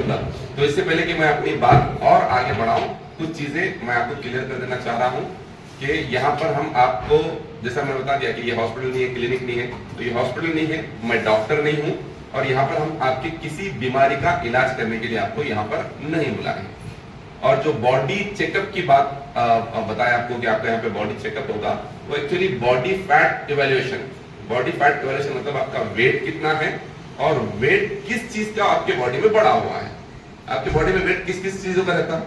बोला। तो इससे पहले कि मैं अपनी बात और आगे बढ़ाऊं, कुछ चीजें मैं आपको क्लियर कर देना चाह रहा हूं कि यहाँ पर हम आपको, जैसा मैं बता दिया कि ये हॉस्पिटल नहीं है, क्लिनिक नहीं है, तो ये हॉस्पिटल नहीं है, मैं डॉक्टर नहीं हूँ, और यहाँ पर हम आपकी किसी बीमारी का इलाज करने के लिए आपको यहाँ पर नहीं बुलाए हैं। और जो बॉडी चेकअप की बात बताया आपको कि आपका यहाँ पे बॉडी चेकअप होगा, वो actually body fat evaluation. Body fat evaluation मतलब आपका वेट कितना है और वेट किस चीज का आपके बॉडी में बढ़ा हुआ है। आपके बॉडी में वेट किस किस चीजों का रहता है?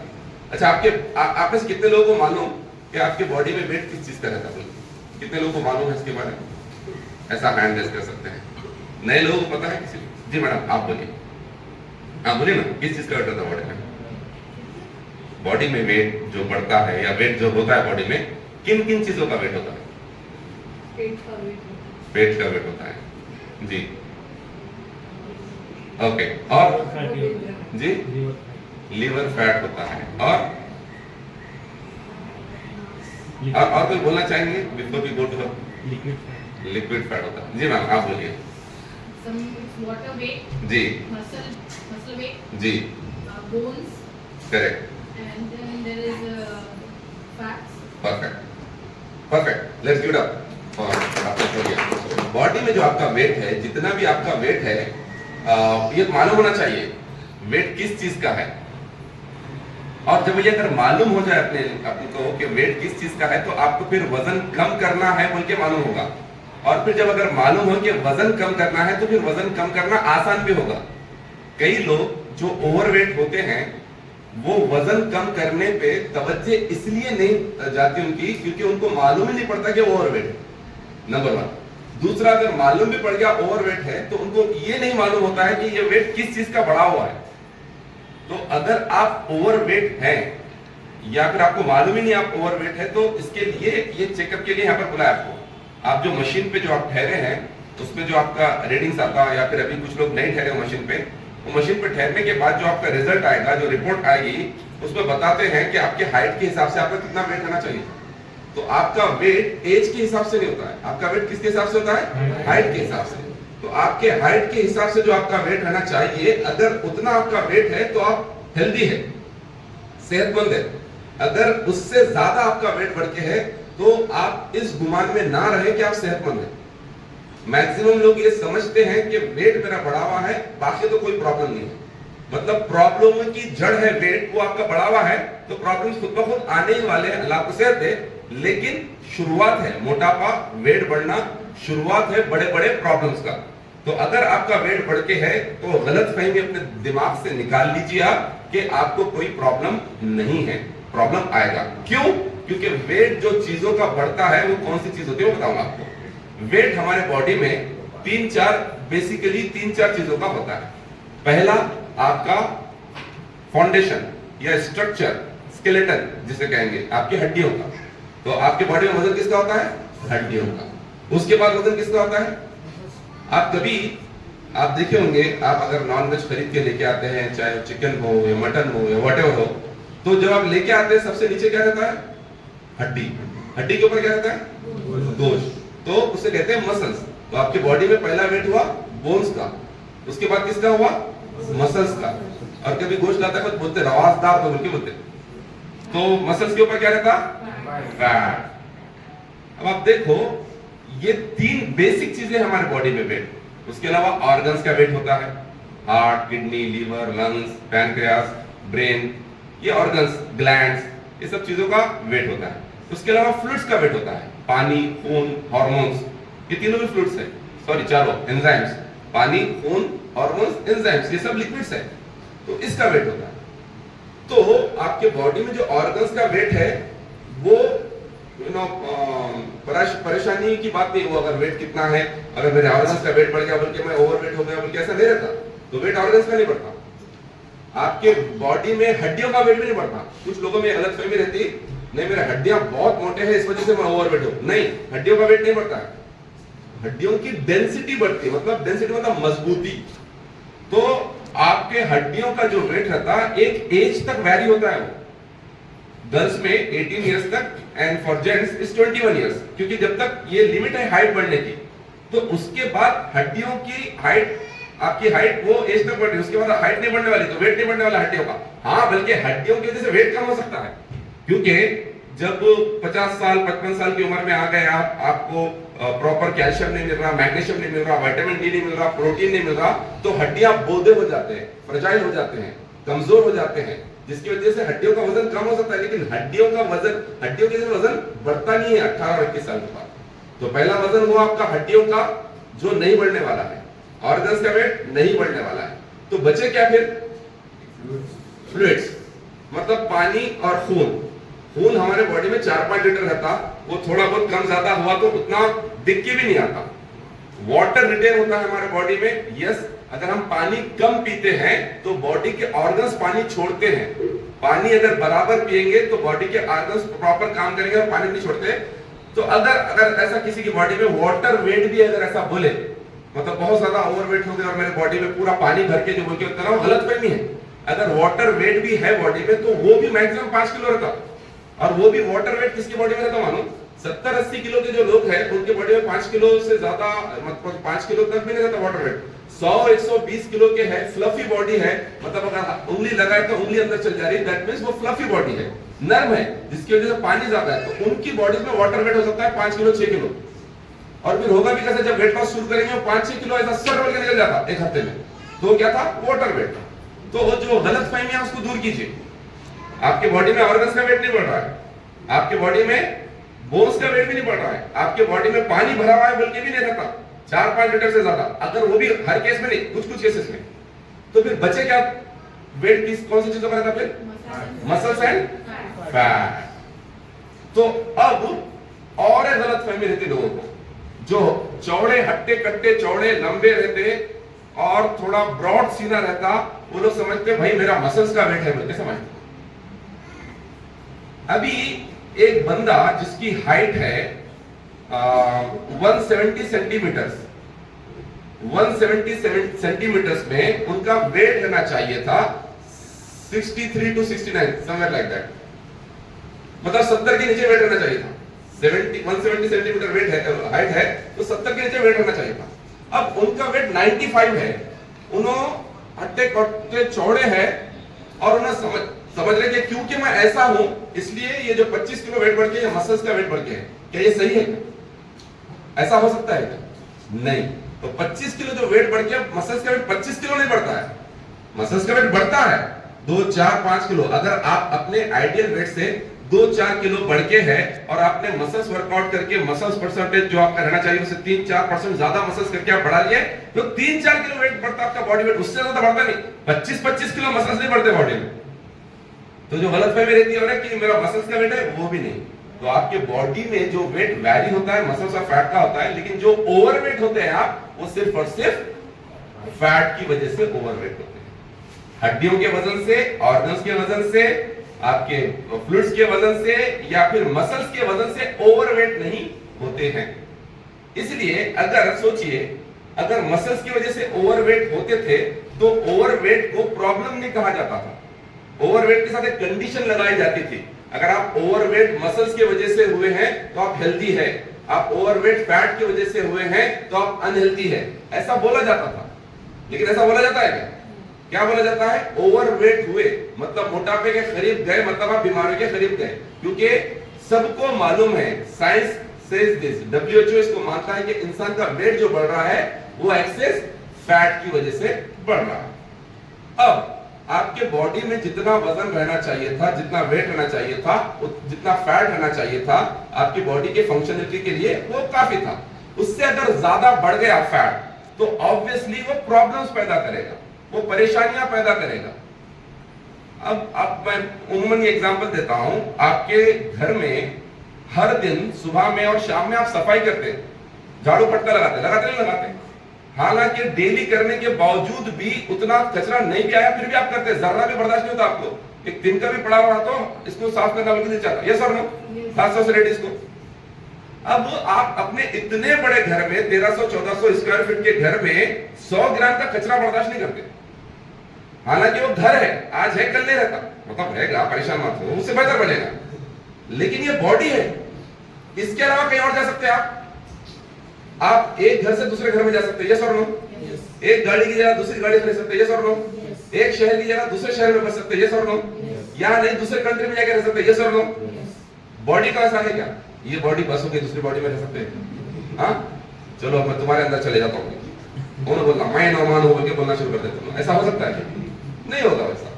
अच्छा, आप में से कितने लोगों को मालूम कि आपके बॉडी में वेट किस चीज का रहता है? कितने लोगों को मालूम है इसके बारे में? ऐसा हैंड रेज कर सकते हैं। नए लोगों को पता है किसी? जी मैडम, आप बोलिए, आप बोलिए ना, किस चीज का वेट रहता है बॉडी में? बॉडी में वेट जो बढ़ता है या वेट जो होता है बॉडी में, किन किन चीजों का वेट होता है? पेट का वेट होता है जी। ओके, और जी लीवर फैट होता है, और कोई बोलना चाहेंगे before we go to liquid fat होता है? जी मैम, आप बोलिए। वाटर वेट जी, मसल वेट जी, bones, correct, and then there is fats. Perfect, let's give it up for doctor Sonia. Body में जो आपका वेट है, जितना भी आपका वेट है, ये मालूम होना चाहिए वेट किस चीज का है। और जब ये अगर मालूम हो जाए अपने को कि वेट किस चीज का है, तो आपको फिर वजन कम करना है बोल के मालूम होगा। और फिर जब अगर मालूम हो कि वजन कम करना है, तो फिर वजन कम करना आसान भी होगा। कई लोग जो ओवरवेट होते हैं, वो वजन कम करने पे तवज्जो इसलिए नहीं जाती उनकी, क्योंकि उनको मालूम ही नहीं पड़ता कि वो ओवरवेट है, नंबर 1। दूसरा, अगर मालूम भी पड़ गया ओवरवेट है, तो उनको ये नहीं मालूम होता है कि ये वेट किस चीज का बढ़ा हुआ है। तो अगर आप ओवरवेट हैं या फिर आपको मालूम ही नहीं आप ओवरवेट है, तो इसके लिए ये चेकअप के लिए यहाँ पर बुलाया आपको। आप जो मशीन पे जो आप ठहरे हैं, उसमें जो आपका रीडिंग्स आता है, या फिर अभी कुछ लोग नहीं ठहरे मशीन पे, वो मशीन पे ठहरने के बाद जो आपका रिजल्ट आएगा, जो रिपोर्ट आएगी, उसमें बताते हैं कि आपके हाइट के हिसाब से आपका कितना वेट होना चाहिए। तो आपका वेट एज के हिसाब से नहीं होता है, आपका वेट किसके हिसाब से होता है? हाइट के हिसाब से। तो आपके हाइट के हिसाब से जो आपका वेट रहना चाहिए, अगर उतना आपका वेट है तो आप हेल्दी है, सेहतमंद है। अगर उससे ज्यादा आपका वेट बढ़ के है, तो आप इस गुमान में ना रहे कि आप सेहतमंद हैं। मैक्सिमम लोग ये समझते हैं कि वेट मेरा बढ़ा हुआ है, बाकी तो कोई प्रॉब्लम नहीं है। मतलब प्रॉब्लम की जड़ है वेट, वो आपका बढ़ा हुआ है, तो प्रॉब्लम खुद ब खुद आने ही वाले हैं, अल्लाह को सेहत दे। लेकिन शुरुआत है मोटापा, वेट बढ़ना, शुरुआत है बड़े बड़े प्रॉब्लम्स का। तो अगर आपका वेट बढ़ के है, तो गलत फहमी अपने दिमाग से निकाल लीजिए आप कि आपको कोई प्रॉब्लम नहीं है। प्रॉब्लम आएगा, क्यों? क्योंकि वेट जो चीजों का बढ़ता है, वो कौन सी चीज होती है वो बताऊंगा आपको। वेट हमारे बॉडी में बेसिकली तीन चार चीजों का होता है। पहला आपका फाउंडेशन या स्ट्रक्चर, स्केलेटन जिसे कहेंगे, आपकी हड्डियों का। तो आपके बॉडी में वजन किसका होता है? हड्डियों का। उसके बाद वजन किसका होता है? आप देखे होंगे, आप अगर नॉनवेज खरीद के लेके आते हैं, चाहे चिकन हो या मटन हो या व्हाटएवर हो, तो जब आप लेके आते हैं, सबसे नीचे क्या रहता है? हड्डी। हड्डी के ऊपर क्या रहता है? गोश्त। तो उसे कहते हैं मसल्स। तो आपके बॉडी में पहला वेट हुआ बोन्स का, उसके बाद किसका हुआ? मसल्स का। और कभी गोश्त लाता है बोलते रवासदार, तो बोल के बोलते। तो मसल्स के ऊपर क्या रहता? फैट। अब आप देखो, ये तीन बेसिक चीजें हमारे बॉडी में वेट। उसके अलावा ऑर्गन्स का वेट होता है, heart, kidney, liver, lungs, pancreas, brain, ये ऑर्गन्स, ग्लैंड्स, ये सब चीजों का वेट होता है। उसके अलावा फ्लूइड्स का वेट होता है, पानी, खून, हार्मोन्स, ये तीनों भी फ्लूइड्स है, सॉरी चारों, एंजाइम्स, पानी, खून, हार्मोन्स, एंजाइम्स, ये सब लिक्विड्स है। तो इसका वेट होता है। तो आपके बॉडी में जो ऑर्गन्स का वेट है, वो परेशानी की बात नहीं। वो अगर वेट कितना है, अगर मेरे ऑर्गन्स का वेट बढ़ गया बल्कि मैं ओवरवेट हो गया बल्कि ऐसा नहीं रहता, तो वेट ऑर्गन्स का नहीं बढ़ता। आपके बॉडी में हड्डियों का वेट भी नहीं बढ़ता। कुछ लोगों में गलतफहमी रहती, नहीं मेरे हड्डियां बहुत मोटे हैं इस वजह से मैं ओवरवेट हूं। नहीं, हड्डियों का वेट नहीं बढ़ता है, हड्डियों की डेंसिटी बढ़ती है। मतलब डेंसिटी मतलब मजबूती। तो आपके हड्डियों का जो वेट रहता है, एक एज तक वैरी होता है। वो गर्ल्स में 18 इयर्स तक, and for gents is 21 years, क्योंकि जब तक ये लिमिट है हाइट बढ़ने की, तो उसके बाद हड्डियों की हाइट आपकी हाइट वो एज तक बढ़ रही है, उसके बाद हाइट नहीं बढ़ने वाली, तो वेट नहीं बढ़ने वाला हड्डियों का। हाँ, बल्कि हड्डियों की वजह से वेट कम हो सकता है, क्योंकि जब 50 साल 55 साल की उम्र में आ गए आप, आपको प्रॉपर कैल्शियम नहीं मिल रहा, मैग्नीशियम नहीं मिल रहा, विटामिन डी नहीं मिल रहा, प्रोटीन नहीं मिल रहा, तो हड्डियां बोधे हो जाते हैं, फ्रजाइल हो जाते हैं, कमजोर हो जाते हैं, जिसकी वजह से हड्डियों का वजन कम हो सकता है। लेकिन हड्डियों के वजन बढ़ता नहीं है 18 और 21 साल के बाद। तो पहला वजन वो आपका हड्डियों का जो नहीं बढ़ने वाला है, ऑर्गन्स का वेट नहीं बढ़ने वाला है। तो बचे क्या फिर? फ्लूइड्स, मतलब पानी और खून। खून हमारे बॉडी में 4-5 लीटर रहता, वो थोड़ा बहुत कम ज्यादा हुआ तो उतना दिख के भी नहीं आता। वाटर रिटेन होता है हमारे बॉडी में, यस। अगर हम पानी कम पीते हैं तो बॉडी के ऑर्गन्स पानी छोड़ते हैं। पानी अगर बराबर पिएंगे तो बॉडी के ऑर्गन्स प्रॉपर काम करेंगे और पानी नहीं छोड़ते। तो अगर ऐसा किसी की बॉडी में वाटर वेट भी अगर ऐसा बोले, मतलब बहुत ज्यादा ओवरवेट हो गया और मेरे बॉडी में पूरा पानी भर के जो बोल के उतना, वो गलतफहमी है। अगर वाटर वेट भी है बॉडी में तो वो भी मैक्सिमम 5 किलो रहता, और वो भी वाटर वेट किसकी बॉडी में रहता मानो 70-80 किलो के जो लोग हैं उनके बॉडी में 5 किलो से ज्यादा, मतलब 5 किलो तक भी नहीं रहता वाटर वेट। 100-120 किलो के है, फ्लफी बॉडी है, मतलब अगर उंगली लगाए तो उंगली अंदर चल जा रही है, दैट मींस वो फ्लफी बॉडी है, नर्म है, जिसकी वजह से पानी ज्यादा है। तो उनकी बॉडी में वाटर वेट हो सकता है 5 किलो 6 किलो। और फिर होगा भी कैसे? जब वेट लॉस शुरू करेंगे 5-6 किलो ऐसा सर बोल के निकल जाता एक हफ्ते में। तो क्या था? Water weight. तो जो गलत फहमी है उसको दूर कीजिए। आपके बॉडी में ऑर्गन्स का वेट नहीं बढ़ रहा है, आपके बॉडी में बोन्स का वेट भी नहीं बढ़ रहा है, आपके बॉडी में पानी भरा हुआ है बोल के भी नहीं रहता 4-5 लीटर से ज्यादा, अगर वो भी हर केस में नहीं, कुछ केसेस में। तो फिर बचे क्या? वेट कौन सी चीजों का रहता फिर? Muscles and fat. तो अब और एक गलत फहमी रहती लोगों को, जो चौड़े हट्टे कट्टे चौड़े लंबे रहते और थोड़ा ब्रॉड सीना रहता, वो लोग समझते भाई मेरा मसल्स का वेट है बोल के समझते। अभी एक बंदा जिसकी हाइट है 170 सेंटीमीटर्स, 170 सेंटीमीटर्स में उनका वेट रहना चाहिए था 63 to 69, समवेयर लाइक दैट, मतलब 70 के नीचे वेट रहना चाहिए था। 170 सेंटीमीटर वेट है, हाइट है, तो 70 के नीचे वेट रहना चाहिए था। अब उनका वेट 95 है, उन्होंने हट्टे कट्टे चौड़े हैं और उन्हें समझ रहे कि क्योंकि मैं ऐसा हूं इसलिए ये जो 25 किलो वेट बढ़ के मसल्स का वेट बढ़ के है, क्या ये सही है? ऐसा हो सकता है क्या? नहीं। तो 25 किलो जो वेट बढ़ गया, मसल्स का वेट 25 किलो नहीं बढ़ता है, मसल्स का वेट बढ़ता है 2, 4, 5 किलो। अगर आप अपने आइडियल वेट से 2-4 किलो बढ़ के है और आपने मसल्स वर्कआउट करके मसल्स परसेंटेज जो आपका रहना चाहिए उससे 3-4% ज्यादा मसल्स करके आप बढ़ा लिए, तो 3-4 किलो वेट बढ़ता आपका बॉडी वेट, उससे ज्यादा बढ़ता नहीं। 25-25 किलो मसल्स नहीं बढ़ते बॉडी में। तो जो गलतफहमी रहती है ना कि मेरा मसल्स का वेट है, वो भी नहीं। तो आपके बॉडी में जो वेट वैरी होता है मसल्स और फैट का होता है, लेकिन जो ओवरवेट होते हैं आप, वो सिर्फ और सिर्फ फैट की वजह से ओवरवेट होते हैं। हड्डियों के वजन से, ऑर्गन्स के वजन से, आपके फ्लूइड्स के वजन से या फिर मसल्स के वजन से ओवरवेट नहीं होते हैं। इसलिए अगर सोचिए, अगर मसल्स की वजह से ओवरवेट होते थे तो ओवरवेट को प्रॉब्लम नहीं कहा जाता था, ओवरवेट के साथ एक कंडीशन लगाई जाती थी। अगर आप ओवरवेट मसल्स की वजह से हुए हैं तो आप हेल्दी है, आप ओवरवेट फैट की वजह से हुए हैं तो आप अनहेल्दी है, ऐसा बोला जाता था। लेकिन ऐसा बोला जाता है क्या? क्या बोला जाता है? ओवरवेट हुए मतलब मोटापे के करीब गए, मतलब आप बीमारी के करीब गए। क्योंकि सबको मालूम है, साइंस सेज दिस, WHO इसको मानता है कि इंसान का वेट जो बढ़ रहा है वो एक्सेस फैट की वजह से बढ़ रहा है। अब आपके बॉडी में जितना वजन रहना चाहिए था, जितना वेट रहना चाहिए था, जितना फैट रहना चाहिए था आपकी बॉडी के फंक्शनलिटी के लिए, वो काफी था। उससे अगर ज्यादा बढ़ गया फैट तो ऑब्वियसली वो प्रॉब्लम्स पैदा करेगा, वो परेशानियां पैदा करेगा। अब मैं उम्मन एग्जांपल देता हूं। आपके घर में हर दिन सुबह में और शाम में आप सफाई करते हैं, झाड़ू फटका लगाते नहीं लगाते? हालांकि डेली करने के बावजूद भी उतना कचरा नहीं भी आया फिर भी आप करते हैं, जरा भी बर्दाश्त नहीं होता आपको। एक दिन का भी पड़ा हुआ तो इसको साफ करना बिल्कुल नहीं चाहता, ये सर नो, खासतौर से लेडीज को। अब आप अपने इतने बड़े घर में 1300-1400 स्क्वायर फीट के घर में 100 ग्राम का कचरा बर्दाश्त नहीं करते। हालांकि वो घर है, आज है कल नहीं रहता, मतलब रहेगा, परेशान मत हो, उससे बेहतर बनेगा। लेकिन ये बॉडी है, इसके अलावा कहीं और जा सकते हैं आप एक घर से दूसरे घर में जा सकते हैं, यस और नो? एक गाड़ी की जगह दूसरी गाड़ी ले सकते हैं, यस और नो? एक शहर की जगह दूसरे शहर में बस सकते हैं, यस और नो? यहाँ नहीं दूसरे कंट्री में जाकर रह सकते हैं, यस और नो? बॉडी का ऐसा है क्या? ये बॉडी बस हो गई, दूसरी बॉडी में रह सकते हैं? हाँ, चलो अब मैं तुम्हारे अंदर चले जाता हूँ, उन्होंने बोला मैं नौमान हो बोल के बोलना शुरू कर देता हूँ, ऐसा हो सकता है? नहीं होगा वैसा।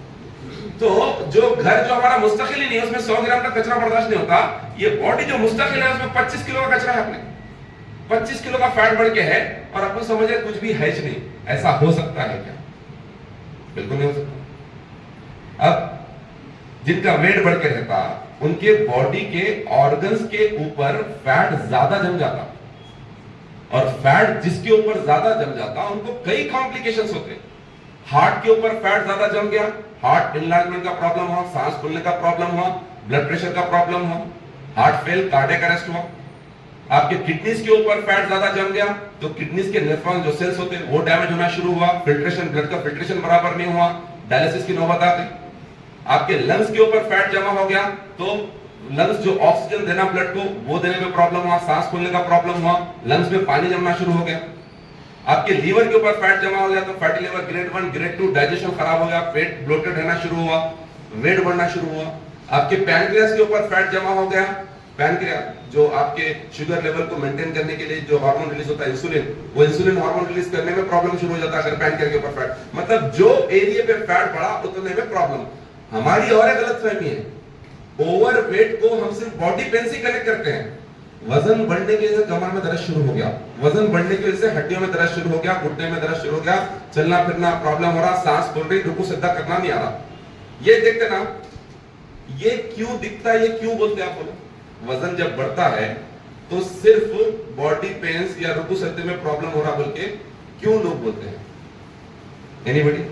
तो जो घर जो हमारा मुस्तकिल ही नहीं है, उसमें 100 ग्राम का कचरा बर्दाश्त नहीं होता, ये बॉडी जो मुस्तकिल है उसमें 25 किलो का कचरा है, अपने 25 किलो का फैट बढ़ के है, और अपन समझ रहे कुछ भी है नहीं। ऐसा हो सकता है क्या? बिल्कुल नहीं हो सकता। अब जिनका वेट बढ़ के रहता, उनके बॉडी के ऑर्गन्स के ऊपर फैट ज्यादा जम जाता, और फैट जिसके ऊपर ज्यादा जम जाता उनको कई कॉम्प्लिकेशंस होते। हार्ट के ऊपर फैट ज्यादा जम गया, हार्ट इनलार्जमेंट का प्रॉब्लम हुआ, सांस फूलने का प्रॉब्लम हुआ, ब्लड प्रेशर का प्रॉब्लम हुआ, हार्ट फेल, कार्डियक अरेस्ट हुआ। आपके किडनीज के ऊपर फैट ज्यादा जम गया तो किडनीज के नेफ्रॉन जो सेल्स होते हैं वो डैमेज होना शुरू हुआ, फिल्ट्रेशन, ब्लड का फिल्ट्रेशन बराबर नहीं हुआ, डायलिसिस की नौबत आ गई। आपके लंग्स के ऊपर फैट जमा हो गया तो लंग्स जो ऑक्सीजन देना ब्लड को वो देने में प्रॉब्लम हुआ, सांस फूलने का प्रॉब्लम हुआ, लंग्स में पानी जमना शुरू हो गया। आपके लीवर के ऊपर फैट जमा हो गया तो fatty liver grade 1 grade 2, digestion खराब हो गया, पेट ब्लोटेड रहना शुरू हुआ, वेट बढ़ना शुरू हुआ। आपके पैनक्रियास के ऊपर फैट जमा हो गया, पैनक्रियास जो आपके शुगर लेवल को मेंटेन करने के लिए जो हार्मोन रिलीज होता है इंसुलिन, वो इंसुलिन हार्मोन रिलीज करने में प्रॉब्लम शुरू हो जाता है अगर पैनक्रियास के ऊपर फैट, मतलब जो एरिया पे फैट बढ़ा उतने में प्रॉब्लम। हमारी और एक गलतफहमी है, ओवरवेट को हम सिर्फ बॉडी पेन से कनेक्ट करते हैं। वजन बढ़ने की वजह से कमर में दर्द शुरू हो गया, वजन बढ़ने की वजह से हड्डियों में दर्द शुरू हो गया, घुटने में दर्द शुरू हो गया, चलना फिरना प्रॉब्लम हो रहा, सांस फूल रही, रुकू सीधा करना नहीं आ रहा। ये देखते ना, ये क्यों दिखता है, ये क्यों बोलते हैं आप बोलो? वजन जब बढ़ता है तो सिर्फ बॉडी पेन्स या रुकू सीधे में प्रॉब्लम हो रहा बोल के क्यों लोग बोलते हैं? एनीबॉडी?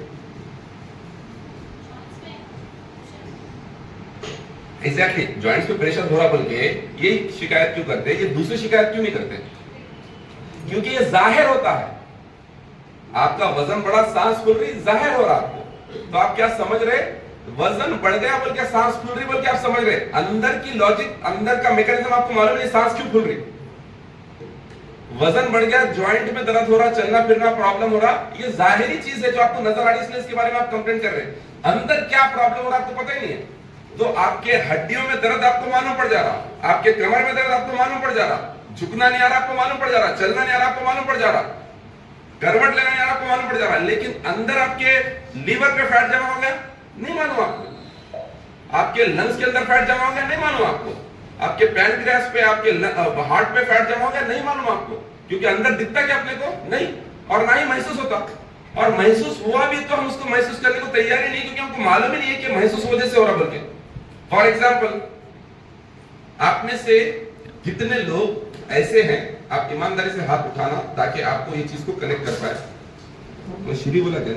एग्जैक्टली, जॉइंट्स पे प्रेशर हो रहा बोल के ये शिकायत क्यों करते हैं? ये दूसरी शिकायत क्यों नहीं करते? क्योंकि ये जाहिर होता है। आपका वजन बढ़ा, सांस फूल रही, जाहिर हो रहा आपको, तो आप क्या समझ रहे? वजन बढ़ गया बोल के सांस फूल रही बोल के आप समझ रहे, अंदर की लॉजिक, अंदर का मैकेनिज्म आपको मालूम नहीं सांस क्यों फूल रही। वजन बढ़ गया, जॉइंट में दर्द हो रहा, चलना फिरना प्रॉब्लम हो रहा, ये जाहिरी चीज है जो आपको नजर आ रही है, इसलिए इसके बारे में आप कंप्लेंट कर रहे हैं। अंदर क्या प्रॉब्लम हो रहा आपको पता ही नहीं है। तो आपके हड्डियों में दर्द आपको मालूम पड़ जा रहा, आपके कमर में दर्द आपको मालूम पड़ जा रहा, झुकना नहीं आ रहा आपको मालूम पड़ जा रहा, चलना नहीं आ रहा आपको मालूम पड़ जा रहा, करवट लेना नहीं आ रहा आपको मालूम पड़ जा रहा, लेकिन अंदर आपके लीवर पे फैट जमा हो गया, नहीं मालूम आपको। आपके लंग्स के अंदर फैट जमा हो गया, नहीं मालूम आपको। आपके पैनक्रियास पे, आपके हार्ट पे फैट जमा हो गया, नहीं मालूम आपको, क्योंकि अंदर दिखता क्या अपने को? नहीं, और ना ही महसूस होता। और महसूस हुआ भी तो हम उसको महसूस करने को तैयार ही नहीं, क्योंकि हमको मालूम ही नहीं है कि महसूस वजह से हो रहा बोल के। फॉर एग्जाम्पल, आप में से कितने लोग ऐसे हैं, आप ईमानदारी से हाथ उठाना ताकि आपको ये चीज को कनेक्ट कर पाए। मैं श्री बोला क्या?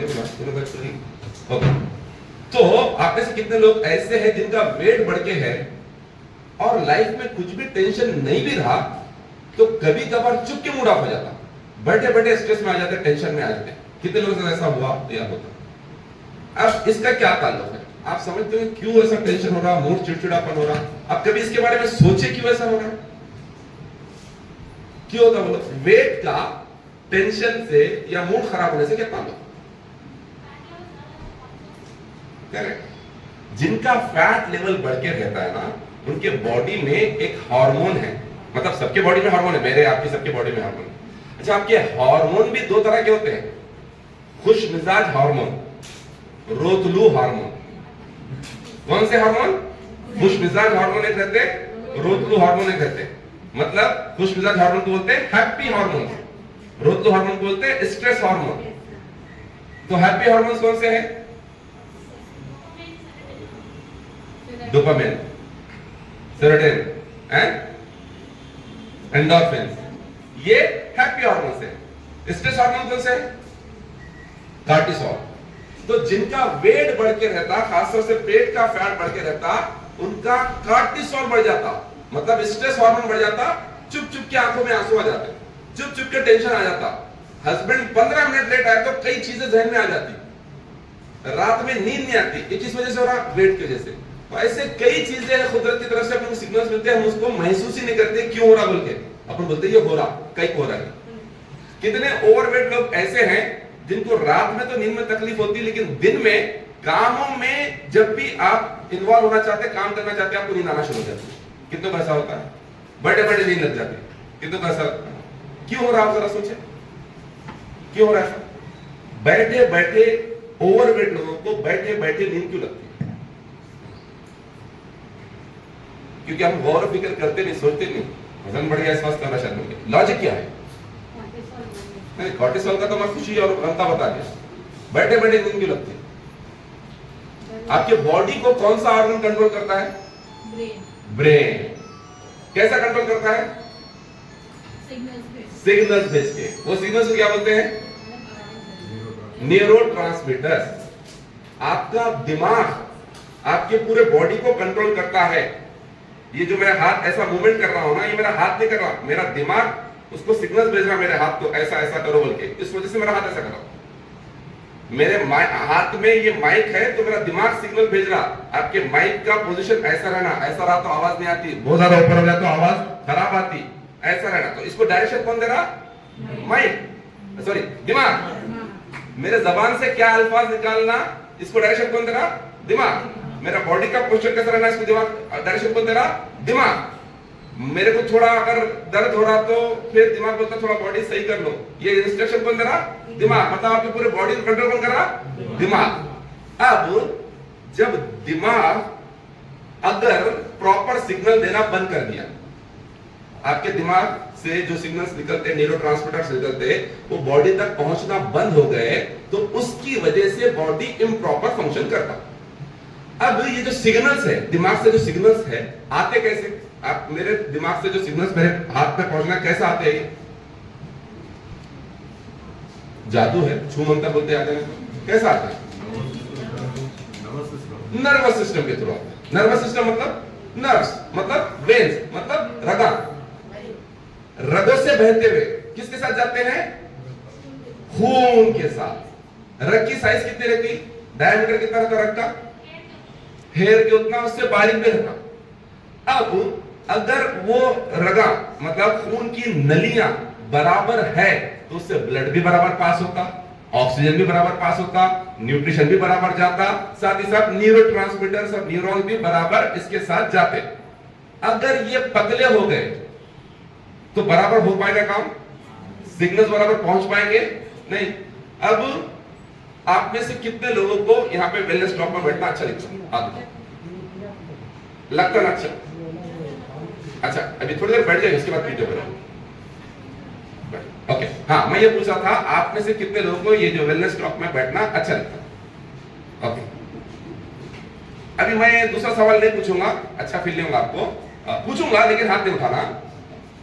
ओके, तो आप में से कितने लोग ऐसे हैं जिनका वेट बढ़ के है और लाइफ में कुछ भी टेंशन नहीं भी रहा तो कभी कभार चुप के मूड ऑफ हो जाता, बैठे बैठे स्ट्रेस में आ जाते, टेंशन में आ जाते? कितने लोगों से ऐसा हुआ या होता? अब इसका क्या ताल्लुक है? आप समझते हो क्यों ऐसा टेंशन हो रहा, मूड चिड़चिड़ापन हो रहा? आप कभी इसके बारे में सोचे क्यों ऐसा हो रहा है? क्यों होता बोलो? वेट का टेंशन से या मूड खराब होने से क्या ताल्लुक? करेक्ट। जिनका फैट लेवल बढ़ के रहता है ना, उनके बॉडी में एक हार्मोन है, मतलब सबके बॉडी में हार्मोन है, मेरे आपकी सबके बॉडी में हार्मोन है। अच्छा, आपके हार्मोन भी दो तरह के होते हैं, खुश मिजाज हार्मोन, रोतलू हार्मोन। कौन से हार्मोन? खुश मिजाज हार्मोन एक रहते, रोतलू हार्मोन एक रहते। मतलब खुश मिजाज हार्मोन को बोलते हैं हैप्पी हार्मोन, रोतलू हार्मोन को बोलते हैं स्ट्रेस हार्मोन। तो हैप्पी हार्मोन कौन से हैं? डोपामिन, सेरोटोनिन एंड एंडोर्फिन, ये हैप्पी हार्मोन है। स्ट्रेस हार्मोन कौन से है? कार्टिसोल। तो जिनका वेट बढ़ के रहता, खासतौर से पेट का फैट बढ़ के रहता, उनका कार्टिसोल बढ़ जाता, मतलब स्ट्रेस हार्मोन बढ़ जाता, चुप चुप के आंखों में आंसू आ जाते, चुप चुप के टेंशन आ जाता, हस्बैंड 15 मिनट लेट आए तो कई चीजें जहन में आ जाती, रात में नींद नहीं आती। ये किस वजह से हो रहा? वेट की वजह से। तो ऐसे कई चीजें हैं, कुदरत की तरफ से अपने को सिग्नल्स मिलते हैं, हम उसको महसूस ही नहीं करते क्यों हो रहा बोल के। अपन बोलते ये हो रहा, कई हो रहा है, कितने ओवरवेट लोग ऐसे हैं जिनको रात में तो नींद में तकलीफ होती है, लेकिन दिन में कामों में जब भी आप इन्वॉल्व होना चाहते हैं, काम करना चाहते हैं, आपको नींद आना शुरू हो जाती है। कितनों का ऐसा होता है? बड़े बड़े नींद लग जाती है। कितनों का ऐसा क्यों हो रहा है? जरा सोचे क्यों हो रहा है ऐसा? बैठे बैठे ओवरवेट लोगों को बैठे बैठे नींद क्यों लगती है? क्योंकि हम गौर फिक्र करते नहीं, सोचते नहीं, वजन बढ़ गया, स्वास्थ्य वाला शर्म हो। लॉजिक क्या है? नहीं, कॉर्टिसोल का तो मैं खुशी और गमता बता दिया। बैठे बैठे नींद क्यों लगती है? आपके बॉडी को कौन सा ऑर्गन कंट्रोल करता है? ब्रेन। कैसा कंट्रोल करता है? सिग्नल्स भेज के। वो सिग्नल्स को क्या बोलते हैं? न्यूरोट्रांसमीटर्स। आपका दिमाग आपके पूरे बॉडी को कंट्रोल करता है। ये जो मेरा हाथ ऐसा मूवमेंट कर रहा हूं ना, ये मेरा हाथ नहीं कर रहा, मेरा दिमाग उसको सिग्नल्स भेज रहा है मेरे हाथ को ऐसा ऐसा करो बोल के। इस वजह से मेरा हाथ ऐसा कर रहा हूं। मेरे हाथ में ये माइक है तो मेरा दिमाग सिग्नल भेज रहा, आपके माइक का पोजीशन ऐसा रहना, ऐसा रहा तो आवाज नहीं आती, बहुत ज्यादा ऊपर हो गया तो आवाज खराब आती, ऐसा रहना। तो इसको डायरेक्शन कौन दे रहा? माइक, सॉरी दिमाग। मेरे जबान से क्या अल्फाज निकालना, इसको डायरेक्शन कौन दे रहा? दिमाग। मेरा बॉडी का पोस्चर कैसा रहना, इसको दिमाग डायरेक्शन कौन दे रहा? दिमाग। मेरे को थोड़ा अगर दर्द हो रहा तो फिर दिमाग बोलता थोड़ा बॉडी सही कर लो, ये इंस्ट्रक्शन कौन दे रहा? दिमाग। मतलब आपके पूरे बॉडी को कंट्रोल कौन कर रहा? दिमाग। अब जब दिमाग अगर प्रॉपर सिग्नल देना बंद कर दिया, आपके दिमाग से जो सिग्नल्स निकलते हैं, न्यूरोट्रांसमीटर्स निकलते हैं, वो बॉडी तक पहुंचना बंद हो गए तो उसकी वजह से बॉडी इम्प्रॉपर फंक्शन करता। अब ये जो सिग्नल्स है, दिमाग से जो सिग्नल्स है, आते कैसे? आप मेरे दिमाग से जो सिग्नल्स मेरे हाथ पे पहुंचना कैसे आते हैं? जादू है, छू मंत्र बोलते आते हैं। कैसा आते हैं? नर्वस सिस्टम के थ्रू आते हैं। नर्वस सिस्टम मतलब नर्व्स, मतलब वेन्स, मतलब रगा। रगों से बहते हुए किसके साथ जाते हैं? खून के साथ। रग की साइज कितनी रहती? डायमीटर कितना रहता रग का? हेयर के उतना, उससे बारीक भी रहता। अब अगर वो रगा मतलब खून की नलियां बराबर है तो उससे ब्लड भी बराबर पास होता, ऑक्सीजन भी बराबर पास होता, न्यूट्रिशन भी बराबर जाता, साथ ही साथ न्यूरोट्रांसमीटर्स और न्यूरॉन भी बराबर इसके साथ जाते। अगर ये पतले हो गए तो बराबर हो पाएगा काम? सिग्नल्स बराबर पहुंच पाएंगे? नहीं। अब आप में से कितने लोगों को यहां पे वेलनेस टॉक में बैठना अच्छा लगता ना? अच्छा, अभी थोड़ी देर बैठ जाएंगे, उसके बाद वीडियो बनाएंगे। ओके, हाँ, मैं ये पूछ रहा था आप में से कितने लोगों को ये जो वेलनेस टॉक में बैठना अच्छा लगता? ओके, अभी मैं दूसरा सवाल नहीं पूछूंगा, अच्छा फील नहीं होगा आपको, पूछूंगा लेकिन हाथ नहीं उठाना।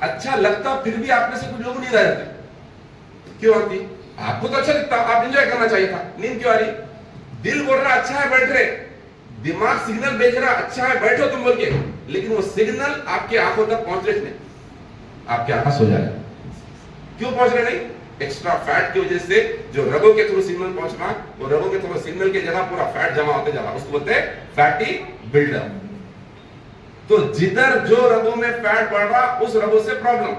अच्छा लगता फिर भी आप में से कुछ लोग नहीं रह जाते, क्यों आती? आपको तो अच्छा लगता, आप एंजॉय करना चाहिए था, नींद क्यों आ रही? दिल बोल रहा अच्छा है बैठ रहे, दिमाग सिग्नल भेज रहा अच्छा है बैठो तुम बोल के, लेकिन वो सिग्नल आपके आंखों तक पहुंच रहे नहीं, आपके आंखें सो जाए। क्यों पहुंच रहे नहीं? एक्स्ट्रा फैट की वजह से। जो रगों के थ्रू सिग्नल पहुंचना, वो रगों के थ्रू सिग्नल की जगह पूरा फैट जमा होते जा रहा, उसको बोलते हैं फैटी बिल्डअप। तो जिधर जो रगों में फैट बढ़ रहा, उस रगों से प्रॉब्लम।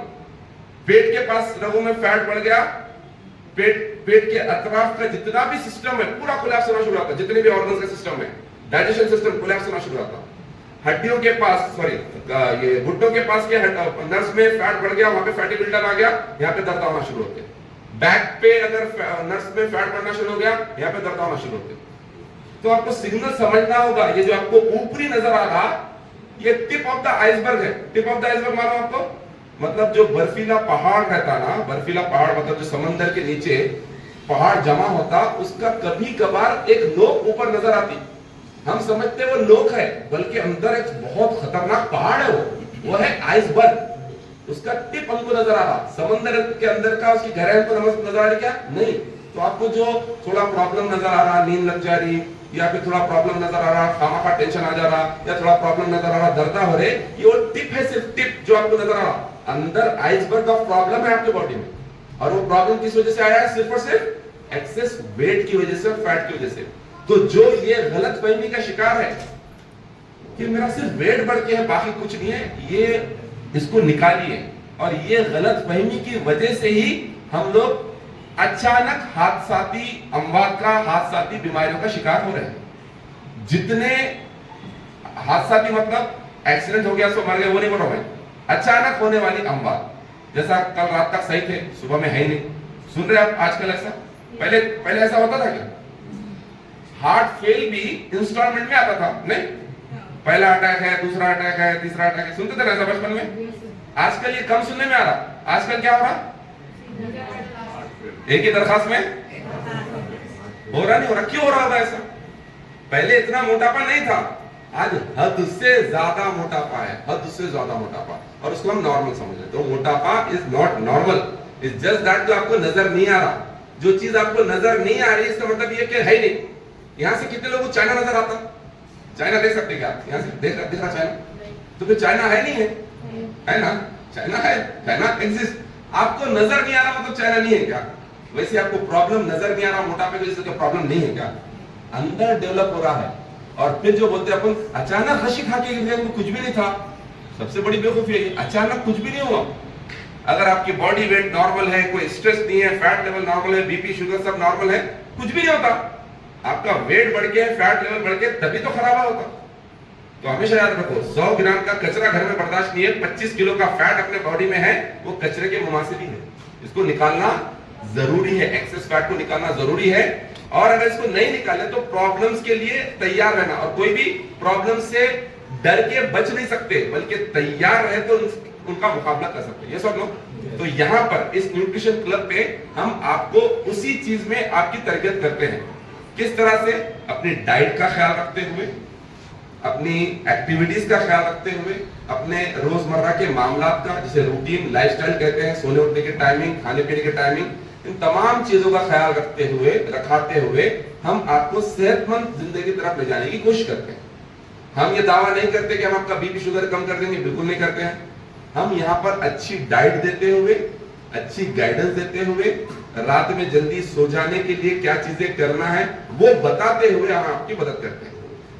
पेट के पास रगों में फैट बढ़ गया, पेट के अतराफ का जितना भी सिस्टम है पूरा कोलैप्स होना शुरू होता है, जितने भी ऑर्गन्स का सिस्टम है, डाइजेशन सिस्टम कोलैप्स होना शुरू होता है। हड्डियों के पास, सॉरी ये घुटनों के पास के नर्व्स में फैट बढ़ गया, वहां पे फैटी बिल्डअप आ गया, यहाँ पे दर्द होना शुरू होते हैं। बैक पे अगर नर्व्स में फैट बढ़ना शुरू हो गया, यहाँ पे दर्द होना शुरू होते हैं। तो आपको सिग्नल समझना होगा। ये जो आपको ऊपरी नजर आ रहा, ये टिप ऑफ द आइसबर्ग है। टिप ऑफ द आइसबर्ग मालूम आपको? मतलब जो बर्फीला पहाड़ रहता ना, बर्फीला पहाड़ मतलब जो समंदर के नीचे पहाड़ जमा होता, उसका कभी कभार एक नोक ऊपर नजर आती। हम समझते वो नोक है, बल्कि अंदर एक बहुत खतरनाक पहाड़ है, वो है आइसबर्ग। उसका टिप हमको नजर आ रहा, समंदर के अंदर का उसकी गहराई हमको नजर आ रही क्या? नहीं। तो आपको जो थोड़ा प्रॉब्लम नजर आ रहा, नींद लग जा रही, या फिर थोड़ा प्रॉब्लम नजर आ रहा, खामा का टेंशन आ जा रहा, या थोड़ा प्रॉब्लम नजर आ रहा, दर्द हो रहे, ये वो टिप है, सिर्फ टिप जो आपको नजर आ रहा। अंदर आइसबर्ग का प्रॉब्लम है आपके बॉडी में, और वो प्रॉब्लम किस वजह से आया है? सिर्फ और सिर्फ एक्सेस वेट की वजह से, फैट की वजह से। तो जो ये गलत फहमी का शिकार है कि मेरा सिर्फ वेट बढ़ के है, बाकी कुछ नहीं है, ये इसको निकालिए। और ये गलत फहमी की वजह से ही हम लोग अचानक हादसाती अमवात का, हादसाती बीमारियों का शिकार हो रहे हैं। जितने हादसाती मतलब एक्सीडेंट हो गया सो मर गए, वो नहीं बोल रहा मैं, अचानक होने वाली अमवात, जैसा कल रात तक सही थे, सुबह में है ही नहीं। सुन रहे आप आजकल ऐसा? पहले ऐसा होता था क्या? हार्ट फेल भी इंस्टॉलमेंट में आता था, नहीं? पहला अटैक है, दूसरा अटैक है, तीसरा अटैक है, सुनते थे ना ऐसा बचपन में? आजकल ये कम सुनने में आ रहा। आजकल क्या हो रहा? एक ही दरखास्त में हो रहा, नहीं हो रहा। क्यों हो रहा होगा ऐसा? पहले इतना मोटापा नहीं था, आज हद से ज्यादा मोटापा है, हद से ज्यादा मोटापा, और उसको हम नॉर्मल समझ रहे। तो मोटापा is not normal, is just that जो आपको नजर नहीं आ रहा। जो चीज आपको नजर नहीं आ रही इसका मतलब ये कि है नहीं। यहां से कितने लोगों को चाइना नजर आता? चाइना देख सकते क्या? यहां से देख रहा चाइना? तो फिर चाइना है नहीं है ना? चाइना है, चाइना एग्जिस्ट। आपको नजर नहीं आ रहा मतलब चाइना नहीं है क्या? वैसे आपको प्रॉब्लम नजर नहीं आ रहा, मोटापे की वजह से प्रॉब्लम नहीं है क्या? अंदर डेवलप हो रहा है। और फिर जो बोलते हैं अपन अचानक हंसी खा के गिर गए, कुछ भी नहीं था। सबसे बड़ी बेवकूफी है, अचानक कुछ भी नहीं हुआ। अगर आपकी बॉडी वेट नॉर्मल है, कोई स्ट्रेस नहीं है, फैट लेवल नॉर्मल है, बीपी शुगर सब नॉर्मल है, कुछ भी नहीं होता। आपका वेट बढ़ के, फैट लेवल बढ़ के तभी तो खराब होता। तो हमेशा याद रखो, 100 ग्राम का कचरा घर में बर्दाश्त नहीं है, 25 किलो का फैट अपने बॉडी में है, वो कचरे के मुमासिल है। इसको निकालना जरूरी है, एक्सेस फैट को निकालना जरूरी है। और अगर इसको नहीं निकाले तो प्रॉब्लम्स के लिए तैयार रहना। और कोई भी प्रॉब्लम से डर के बच नहीं सकते, बल्कि तैयार रहे तो उनका मुकाबला कर सकते हैं। ये सब लोग तो यहाँ पर इस न्यूट्रिशन क्लब पे हम आपको उसी चीज में आपकी तरबियत करते हैं। किस तरह से? अपनी डाइट का ख्याल रखते हुए, अपनी एक्टिविटीज का ख्याल रखते हुए, अपने रोजमर्रा के मामलात का, जिसे रूटीन लाइफस्टाइल कहते हैं, सोने उठने के टाइमिंग, खाने पीने के टाइमिंग, इन तमाम चीजों का ख्याल रखाते हुए हम आपको सेहतमंद जिंदगी की तरफ ले जाने की कोशिश करते हैं। हम ये दावा नहीं करते कि हम आपका बीपी शुगर कम कर देंगे, बिल्कुल नहीं करते हैं। हम यहाँ पर अच्छी डाइट देते हुए, अच्छी गाइडेंस देते हुए, रात में जल्दी सो जाने के लिए क्या चीजें करना है वो बताते हुए हम आपकी मदद करते हैं।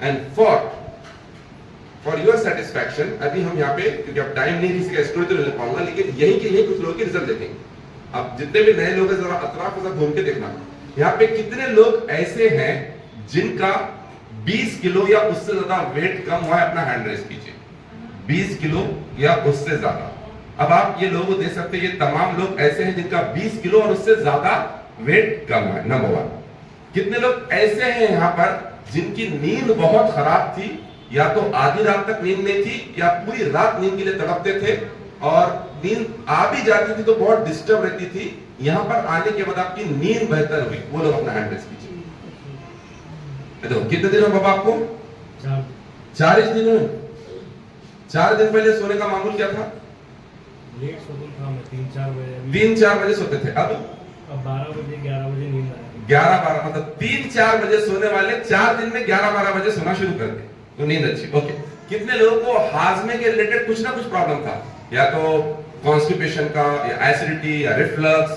एंड फॉर योर सेटिस्फैक्शन, अभी हम यहाँ पे, क्योंकि अब टाइम नहीं, किसी का स्टोरी तो नहीं ले पाऊंगा, लेकिन यही कुछ लोगों के रिजल्ट देखेंगे। अब जितने भी नए लोग हैं जरा अतराफ से घूम के देखना, यहाँ पे कितने लोग ऐसे हैं जिनका 20 किलो या उससे ज्यादा वेट कम हुआ है। अपना हैंड रेस कीजिए, 20 किलो या उससे ज्यादा। अब आप ये लोग देख सकते हैं, ये तमाम लोग ऐसे हैं जिनका 20 किलो और उससे ज्यादा वेट कम है। नंबर 1। कितने लोग ऐसे हैं यहाँ पर जिनकी नींद बहुत खराब थी, या तो आधी रात तक नींद नहीं थी, या पूरी रात नींद के लिए तड़पते थे, और नींद आ भी जाती थी तो बहुत डिस्टर्ब रहती थी। यहाँ पर आने के बाद आपकी नींद बेहतर हुई। वो लोग अपना हैंड रेस कीजिए। तो कितने दिन हो बाबा आपको? 4 दिन हुए। 4 दिन पहले सोने का मामूल क्या था? लेट सोता था मैं, 3-4 बजे। 3-4 बजे सोते थे। अब 12 बजे 11 बजे नींद आती। 11-12 मतलब 3-4 बजे सोने वाले 4 दिन में 11-12 बजे सोना शुरू कर दे तो नींद अच्छी। ओके। कितने लोगों को हाजमे के रिलेटेड कुछ ना कुछ प्रॉब्लम था, या तो कॉन्स्टिपेशन का, या एसिडिटी, या रिफ्लक्स,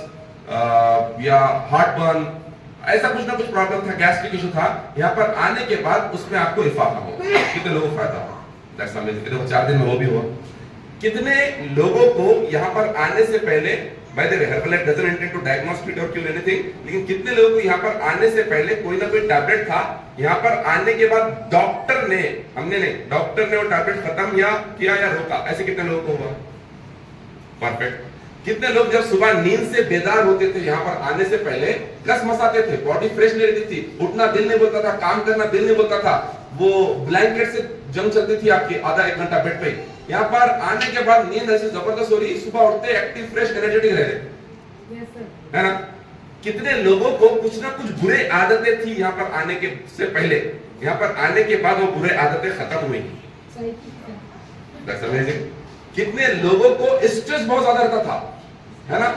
या हार्ट बर्न, ऐसा कुछ ना कुछ प्रॉब्लम था, गैस्ट्रिक इशू था। यहाँ पर आने के बाद उसमें आपको इफाका हो। कितने लोगों को फायदा हुआ? That's amazing. 4 दिन में वो भी हुआ। कितने लोगों को यहाँ पर आने से पहले, by the way Herbalab doesn't intend to diagnose, treat और क्योर एनीथिंग, लेकिन कितने लोगों को यहाँ पर आने से पहले कोई ना कोई टैबलेट था, यहाँ पर आने के बाद डॉक्टर ने, हमने नहीं, डॉक्टर ने वो टैबलेट खत्म या किया या रोका? ऐसे कितने लोगों को हुआ? परफेक्ट। कितने लोग जब सुबह नींद से बेदार होते थे, यहाँ पर आने से पहले कस मसाते थे, बॉडी फ्रेश नहीं रहती थी, उठना दिल नहीं बोलता था, काम करना दिल नहीं बोलता था, वो ब्लैंकेट से जंग चलती थी आपकी आधा 1 घंटा बेड पे। यहाँ पर आने के बाद नींद ऐसी जबरदस्त हो रही, सुबह उठते एक्टिव, फ्रेश, एनर्जेटिक रह रहे, है ना? कितने लोगों को कुछ ना कुछ बुरे आदतें थी यहाँ पर आने के से पहले, यहाँ पर आने के बाद वो बुरे आदतें खत्म हुई। That's amazing। कितने लोगों को स्ट्रेस बहुत ज्यादा रहता था, है ना?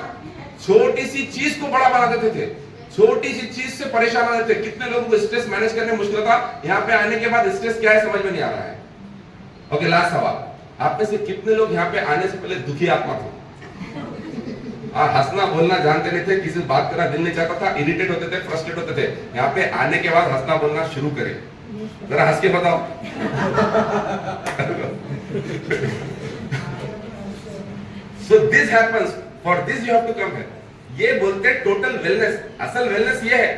छोटी सी चीज को बड़ा बना देते थे, छोटी सी चीज से परेशान हो जाते थे। कितने लोगों को स्ट्रेस मैनेज करने मुश्किल था, यहाँ पे आने के बाद स्ट्रेस क्या है समझ में नहीं आ रहा है। ओके, लास्ट सवाल, आप में से कितने लोग यहाँ पे आने से पहले दुखी आत्मा थे? हंसना बोलना जानते नहीं थे, किसी से बात करना दिल नहीं चाहता था, इरिटेट होते थे, फ्रस्ट्रेट होते थे। यहाँ पे आने के बाद हंसना बोलना शुरू करें, जरा हंस के बताओ। So this happens, for this you have to come here। ये बोलते हैं टोटल वेलनेस। असल वेलनेस ये है,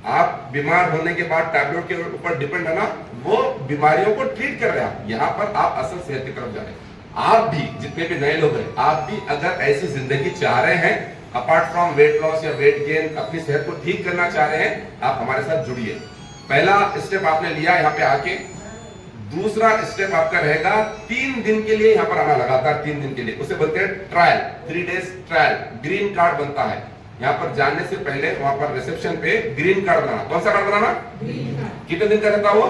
आप बीमार होने के बाद टैबलेट के ऊपर डिपेंड है ना, वो बीमारियों को ट्रीट कर रहे हैं आप। यहाँ पर आप असल सेहत की तरफ जा रहे हैं। आप भी, जितने भी नए लोग हैं, आप भी अगर ऐसी जिंदगी चाह रहे हैं, अपार्ट फ्रॉम वेट लॉस या वेट गेन, अपनी सेहत को ठीक करना चाह रहे हैं, आप हमारे साथ जुड़िए। पहला स्टेप आपने लिया यहाँ पे आके। दूसरा स्टेप आपका रहेगा 3 दिन के लिए यहाँ पर आना, लगातार 3 दिन के लिए। उसे बोलते हैं trial, 3 days trial. Green card बनता है। यहाँ पर जाने से पहले वहां पर रिसेप्शन पे ग्रीन कार्ड बनाना। कौन सा कार्ड बनाना? कितने दिन का रहता वो?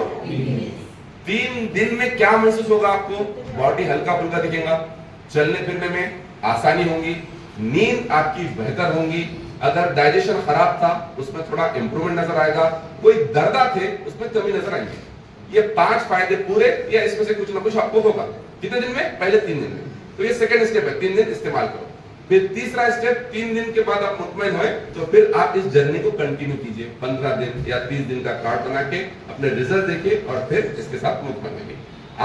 3 दिन में क्या महसूस होगा आपको? बॉडी हल्का फुल्का दिखेगा, चलने फिरने में आसानी होगी, नींद आपकी बेहतर होगी, अगर डाइजेशन खराब था उसमें थोड़ा इंप्रूवमेंट नजर आएगा, कोई दर्दा थे उसमें कमी नजर आएगी। ये 5 फायदे पूरे या इसमें से कुछ ना कुछ आपको होगा। कितने दिन में? पहले 3 दिन में। तो ये सेकंड स्टेप है, 3 दिन इस्तेमाल करो। फिर तीसरा स्टेप, 3 दिन के बाद आप मुतमईन हुए तो फिर आप इस जर्नी को कंटिन्यू कीजिए। 15 दिन या 30 दिन का कार्ड बना के अपने रिजल्ट देखिए और फिर इसके साथ मुतमईन होइए।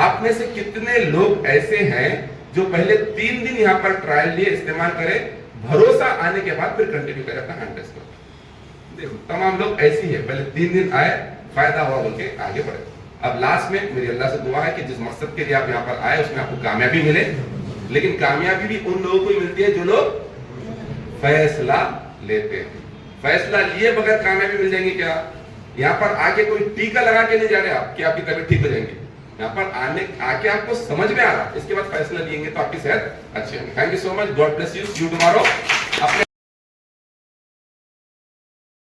आप में से कितने लोग ऐसे हैं जो पहले 3 दिन यहाँ पर ट्रायल लिए इस्तेमाल करें, भरोसा आने के बाद फिर कंटिन्यू करें अपना हैंड टेस्ट को? देखो तमाम लोग ऐसी है, पहले 3 दिन आए, फायदा हुआ बोल के आगे बढ़े। अब लास्ट में मेरी अल्लाह से दुआ है कि जिस मकसद के लिए आप यहाँ पर आए उसमें आपको कामयाबी मिले। लेकिन कामयाबी भी उन लोगों को ही मिलती है जो लोग फैसला लेते हैं। फैसला लिए बगैर कामयाबी मिल जाएंगी क्या? यहाँ पर आके कोई टीका लगा के नहीं जा रहे आप कि आपकी तबीयत ठीक हो जाएंगी। यहाँ पर आके आपको समझ में आ रहा, इसके बाद फैसला लेंगे तो आपकी सेहत अच्छी होगी। Thank you so much, God bless you, see you tomorrow. अपने